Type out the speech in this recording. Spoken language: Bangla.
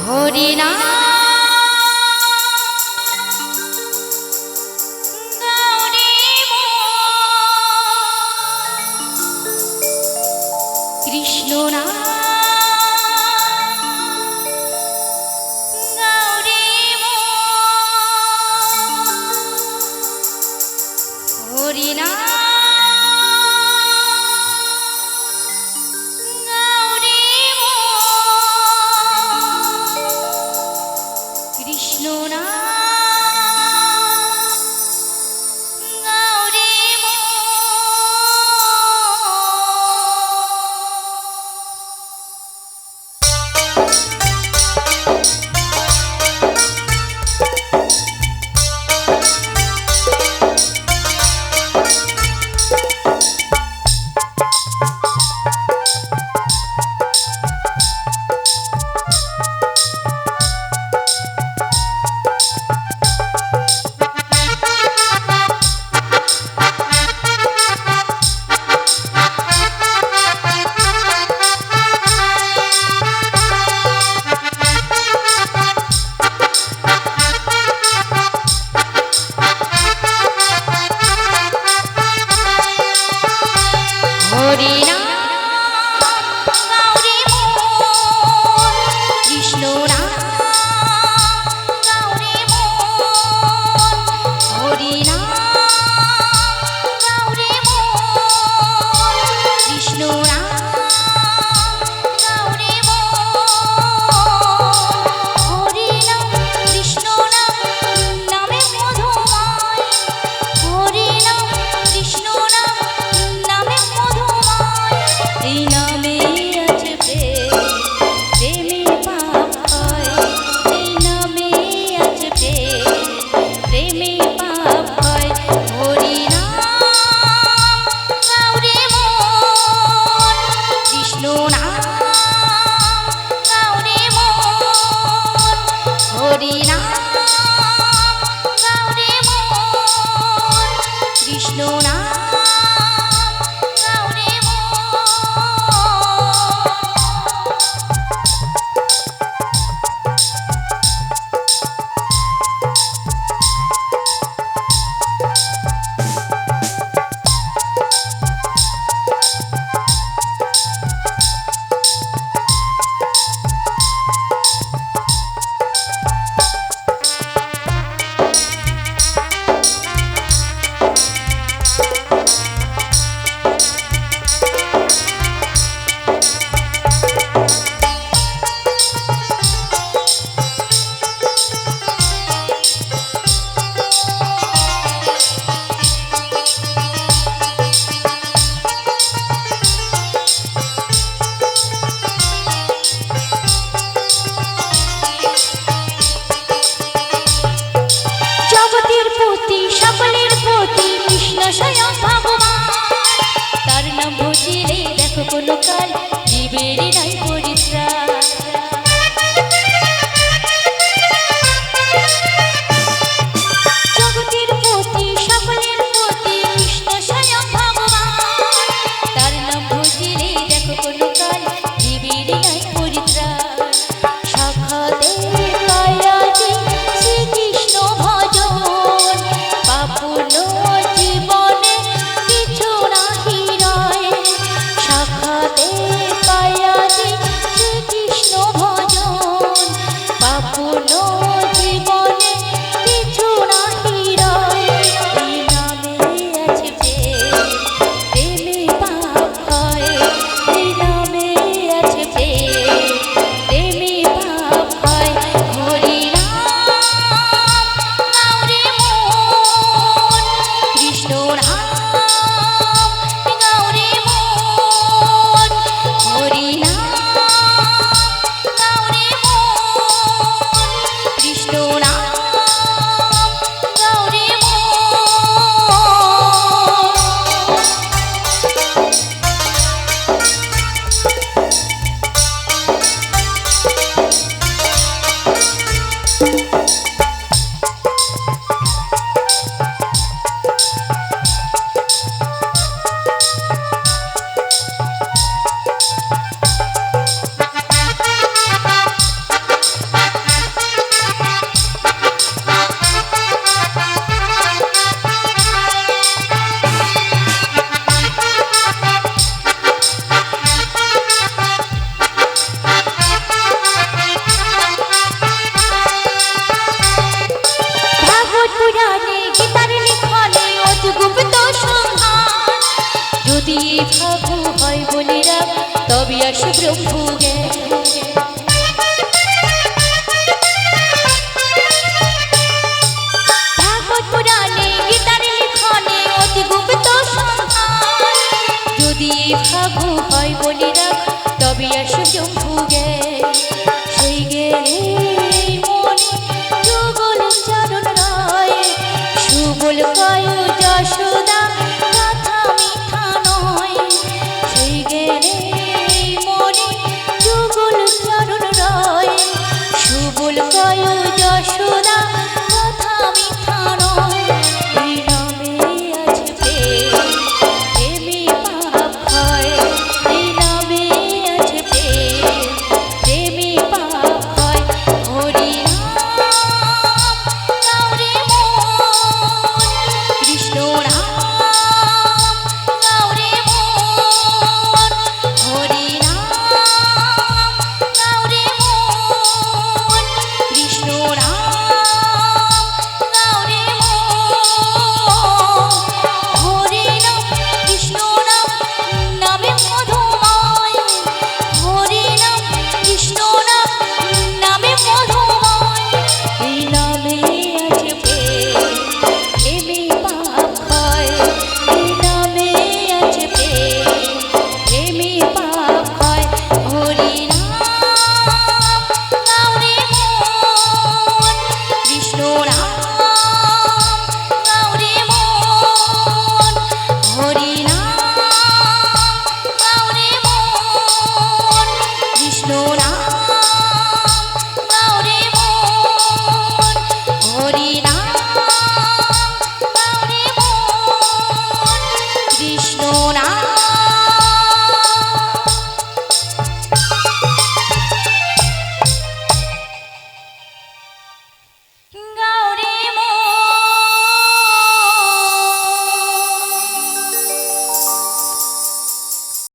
হরি নাম গৌরী কৃষ্ণ নাম গৌরী হরি নাম কৃষ্ণ নাম গৌরী হরি নাম গৌরী কৃষ্ণ নাম গৌরী হরি নাম গৌরী কৃষ্ণ নাম গৌরী হরি নাম কৃষ্ণ নাম নামে মধুময় হরি নাম কৃষ্ণ নাম নামে এই নামে আছে প্রেমে পাপ হয় এই নামে আছে প্রেমে পাপ হয় হরি নাম গৌরী কৃষ্ণ নাম গৌরী হরি নাম গৌরী কৃষ্ণ নাম স্বয়ং ভগবান তার নাম ভজিলে দেখো কোনো কাল জীবের নাই পরিত্রাণ জগতের পতি সকলের পতি কৃষ্ণ স্বয়ং ভগবান তার নাম ভজিলে দেখো কোনো কাল জীবের নাই পরিত্রাণ সাক্ষাতে পায়া যে শ্রীকৃষ্ণ ভজন পাপন জীবনে কিছু নাহি রয় সাক্ষাতে পায়া আসে ব্রহ্মজ্ঞান। ভাগবত পুরাণে গীতার লিখনে অতি গুপ্ত সন্ধান, যদি ভাগু হয় বলি রাখ তবে আসে ব্রহ্মজ্ঞান।